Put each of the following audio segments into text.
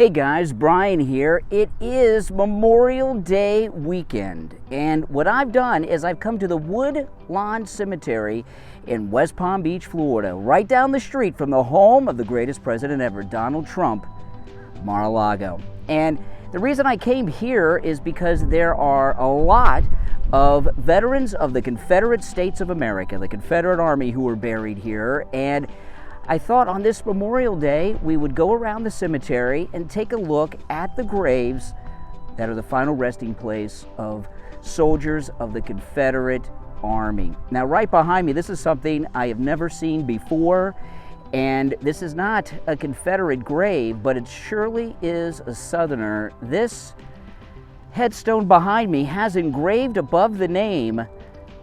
Hey guys, Brian here. It is Memorial Day weekend, and what I've done is I've come to the Woodlawn Cemetery in West Palm Beach, Florida, right down the street from the home of the greatest president ever, Donald Trump, Mar-a-Lago. And the reason I came here is because there are a lot of veterans of the Confederate States of America, the Confederate Army, who are buried here, and I thought on this Memorial Day we would go around the cemetery and take a look at the graves that are the final resting place of soldiers of the Confederate Army. Now, right behind me, this is something I have never seen before, and this is not a Confederate grave, but it surely is a Southerner. This headstone behind me has engraved above the name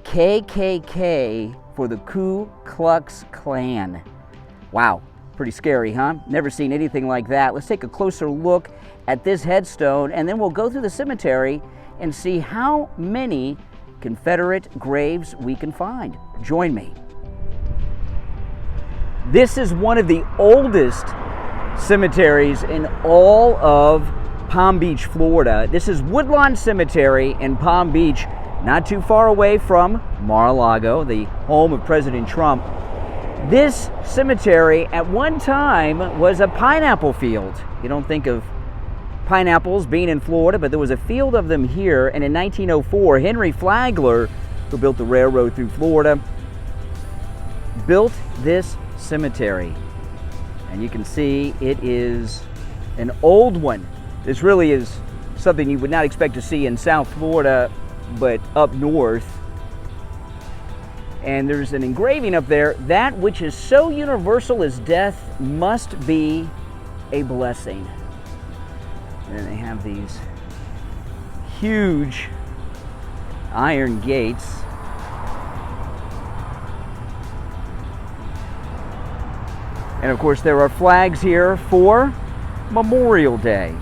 KKK for the Ku Klux Klan. Wow, pretty scary, huh? Never seen anything like that. Let's take a closer look at this headstone, and then we'll go through the cemetery and see how many Confederate graves we can find. Join me. This is one of the oldest cemeteries in all of Palm Beach, Florida. This is Woodlawn Cemetery in Palm Beach, not too far away from Mar-a-Lago, the home of President Trump. This cemetery at one time was a pineapple field. You don't think of pineapples being in Florida, but there was a field of them here, and in 1904, Henry Flagler, who built the railroad through Florida, built this cemetery. And you can see it is an old one. This really is something you would not expect to see in South Florida, but up north. And there's an engraving up there, that which is so universal as death must be a blessing. And they have these huge iron gates. And of course there are flags here for Memorial Day.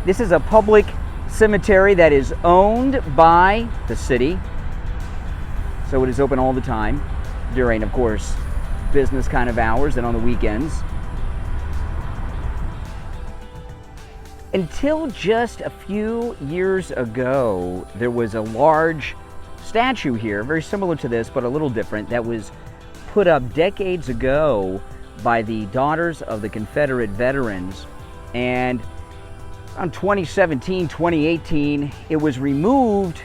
This is a public cemetery that is owned by the city, so it is open all the time during, of course, business kind of hours and on the weekends. Until just a few years ago, there was a large statue here, very similar to this, but a little different, that was put up decades ago by the Daughters of the Confederate Veterans. And on 2017, 2018, it was removed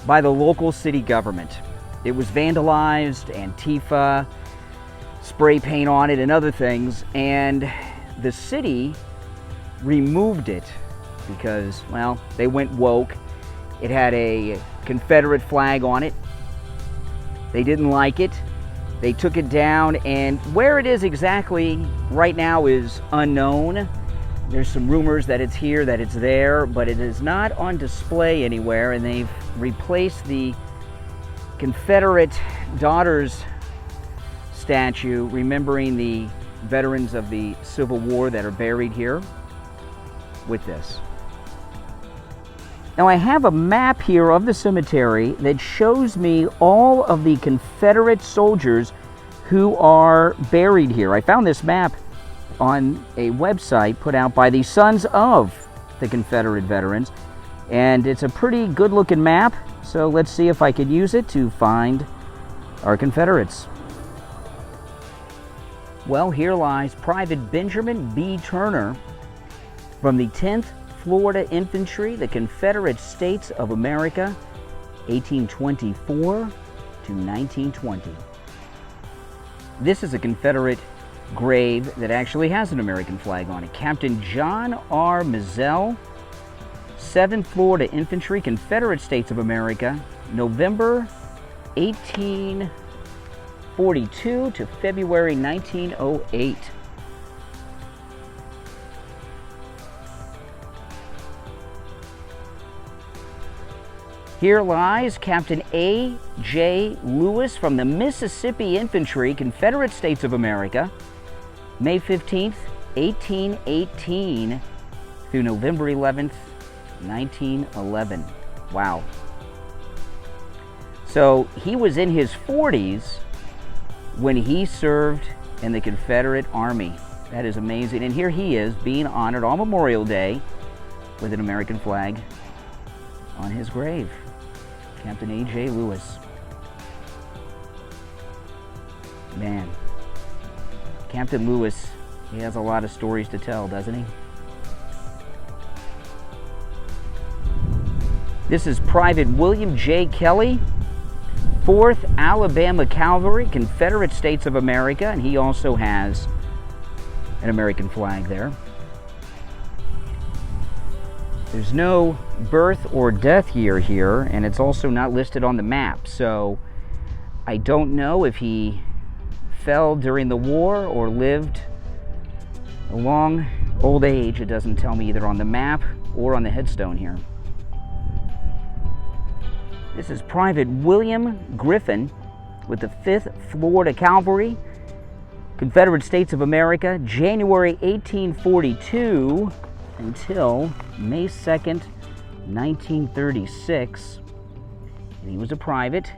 by the local city government. It was vandalized, Antifa, spray paint on it and other things, and the city removed it because, well, they went woke. It had a Confederate flag on it. They didn't like it. They took it down, and where it is exactly right now is unknown. There's some rumors that it's here, that it's there, but it is not on display anywhere, and they've replaced the Confederate Daughters statue, remembering the veterans of the Civil War that are buried here, with this. Now I have a map here of the cemetery that shows me all of the Confederate soldiers who are buried here. I found this map on a website put out by the Sons of the Confederate Veterans, and it's a pretty good looking map, so let's see if I can use it to find our Confederates. Well, here lies Private Benjamin B. Turner from the 10th Florida Infantry, the Confederate States of America, 1824 to 1920. This is a Confederate grave that actually has an American flag on it. Captain John R. Rzell, 7th Florida Infantry, Confederate States of America, November 1842 to February 1908. Here lies Captain A. J. Lewis from the Mississippi Infantry, Confederate States of America, May 15th, 1818 through November 11th, 1911. Wow. So he was in his 40s when he served in the Confederate Army. That is amazing. And here he is being honored on Memorial Day with an American flag on his grave. Captain A.J. Lewis. Man, Captain Lewis, he has a lot of stories to tell, doesn't he? This is Private William J. Kelly, 4th Alabama Cavalry, Confederate States of America, and he also has an American flag there. There's no birth or death year here, and it's also not listed on the map, so I don't know if he fell during the war or lived a long old age. It doesn't tell me either on the map or on the headstone here. This is Private William Griffin with the 5th Florida Cavalry, Confederate States of America, January 1842 until May 2nd, 1936. And he was a private,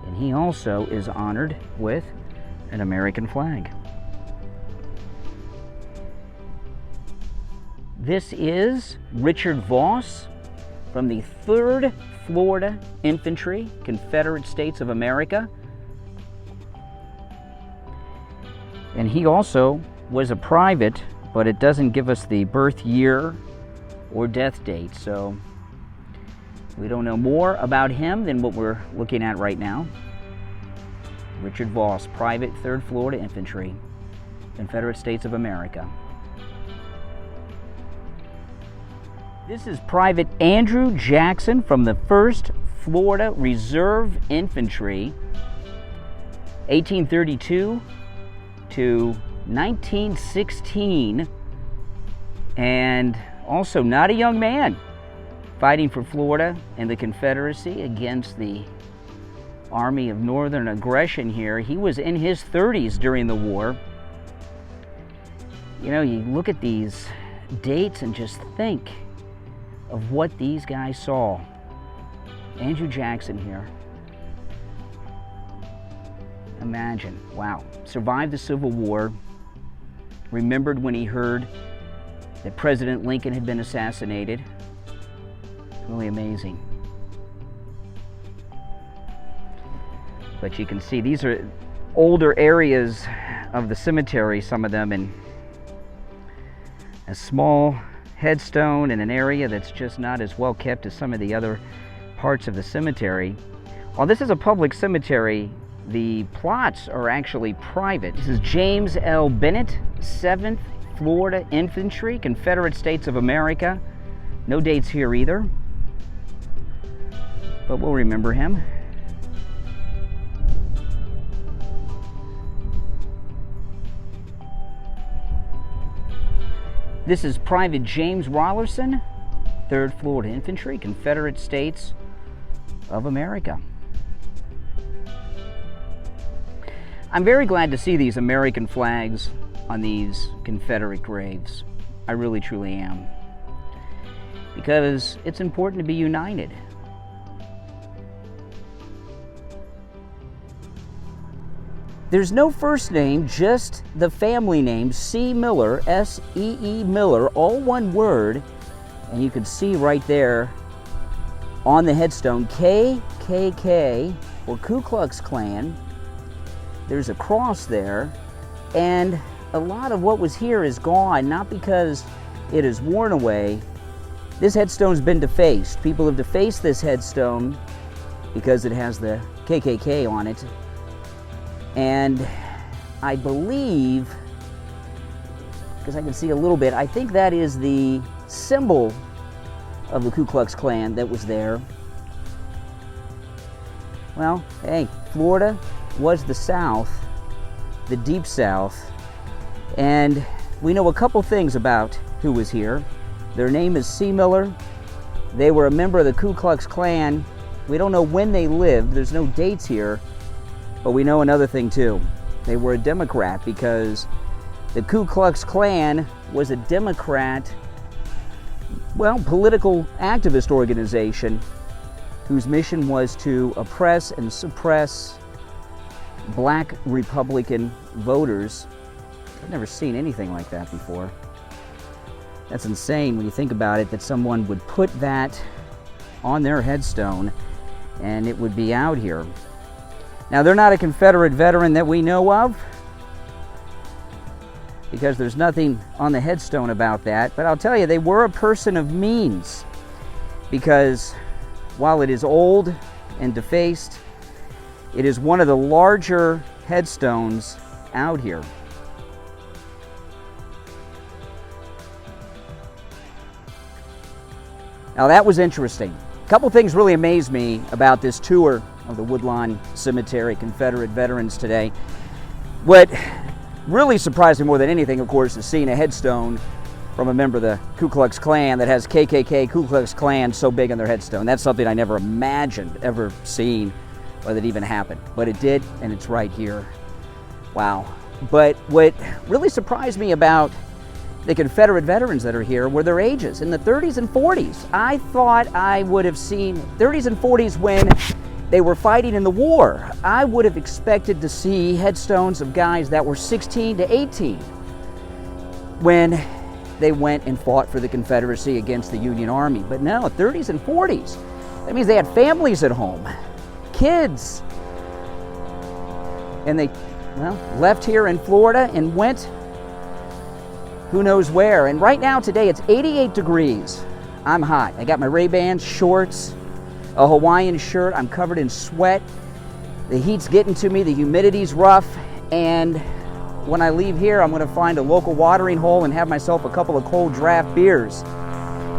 and he also is honored with an American flag. This is Richard Voss from the 3rd Florida Infantry, Confederate States of America. And he also was a private, but it doesn't give us the birth year or death date, so we don't know more about him than what we're looking at right now. Richard Voss, Private, 3rd Florida Infantry, Confederate States of America. This is Private Andrew Jackson from the 1st Florida Reserve Infantry, 1832 to 1916, and also not a young man, fighting for Florida and the Confederacy against the Army of Northern Aggression here. He was in his 30s during the war. You know, you look at these dates and just think of what these guys saw. Andrew Jackson here. Imagine, wow. Survived the Civil War, remembered when he heard that President Lincoln had been assassinated. Really amazing. But you can see these are older areas of the cemetery, some of them, and a small headstone in an area that's just not as well kept as some of the other parts of the cemetery. While this is a public cemetery, the plots are actually private. This is James L. Bennett, 7th Florida Infantry, Confederate States of America. No dates here either, but we'll remember him. This is Private James Rollerson, 3rd Florida Infantry, Confederate States of America. I'm very glad to see these American flags on these Confederate graves. I really, truly am. Because it's important to be united. There's no first name, just the family name, C. Miller, S-E-E Miller, all one word. And you can see right there on the headstone, KKK, or Ku Klux Klan. There's a cross there, and a lot of what was here is gone, not because it is worn away. This headstone's been defaced. People have defaced this headstone because it has the KKK on it. And I believe, because I can see a little bit, I think that is the symbol of the Ku Klux Klan that was there. Well, hey, Florida was the South, the Deep South, and we know a couple things about who was here. Their name is C. Miller. They were a member of the Ku Klux Klan. We don't know when they lived. There's no dates here. But we know another thing too. They were a Democrat because The Ku Klux Klan was a Democrat, well, political activist organization whose mission was to oppress and suppress black Republican voters. I've never seen anything like that before. That's insane when you think about it, that someone would put that on their headstone and it would be out here. Now, they're not a Confederate veteran that we know of, because there's nothing on the headstone about that, but I'll tell you, they were a person of means, because while it is old and defaced, it is one of the larger headstones out here. Now, that was interesting. A couple things really amazed me about this tour of the Woodlawn Cemetery, Confederate veterans today. What really surprised me more than anything, of course, is seeing a headstone from a member of the Ku Klux Klan that has KKK, Ku Klux Klan so big on their headstone. That's something I never imagined ever seeing, whether it even happened. But it did, and it's right here. Wow. But what really surprised me about the Confederate veterans that are here were their ages, in the 30s and 40s. I thought I would have seen 30s and 40s when they were fighting in the war. I would have expected to see headstones of guys that were 16 to 18 when they went and fought for the Confederacy against the Union Army. But no, 30s and 40s. That means they had families at home, kids. And they, well, left here in Florida and went who knows where. And right now, today, it's 88 degrees. I'm hot. I got my Ray-Bans, shorts, a Hawaiian shirt. I'm covered in sweat. The heat's getting to me. The humidity's rough. And when I leave here, I'm going to find a local watering hole and have myself a couple of cold draft beers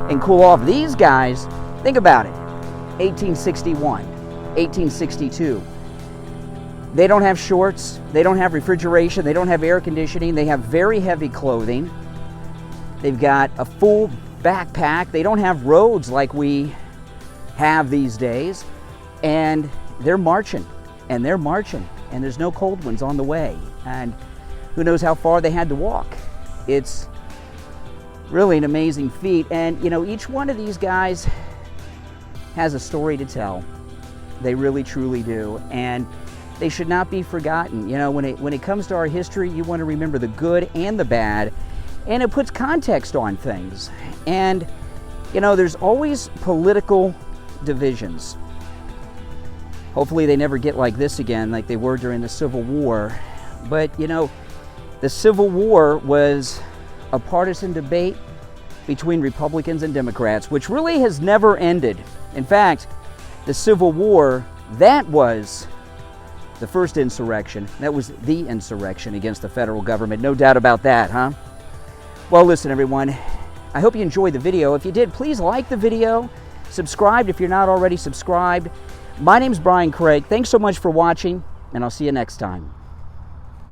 and cool off. These guys, think about it, 1861, 1862. They don't have shorts. They don't have refrigeration. They don't have air conditioning. They have very heavy clothing. They've got a full backpack. They don't have roads like we have these days. And they're marching, and they're marching, and there's no cold ones on the way. And who knows how far they had to walk. It's really an amazing feat. And, you know, each one of these guys has a story to tell. They really, truly do. And they should not be forgotten. You know, when it comes to our history, you want to remember the good and the bad, and it puts context on things. And, you know, there's always political divisions. Hopefully they never get like this again, like they were during the Civil War. But, you know, the Civil War was a partisan debate between Republicans and Democrats, which really has never ended. In fact, the Civil War, that was the first insurrection. That was the insurrection against the federal government. No doubt about that, huh? Well, listen, everyone. I hope you enjoyed the video. If you did, please like the video. Subscribe if you're not already subscribed. My name's Brian Craig. Thanks so much for watching, and I'll see you next time.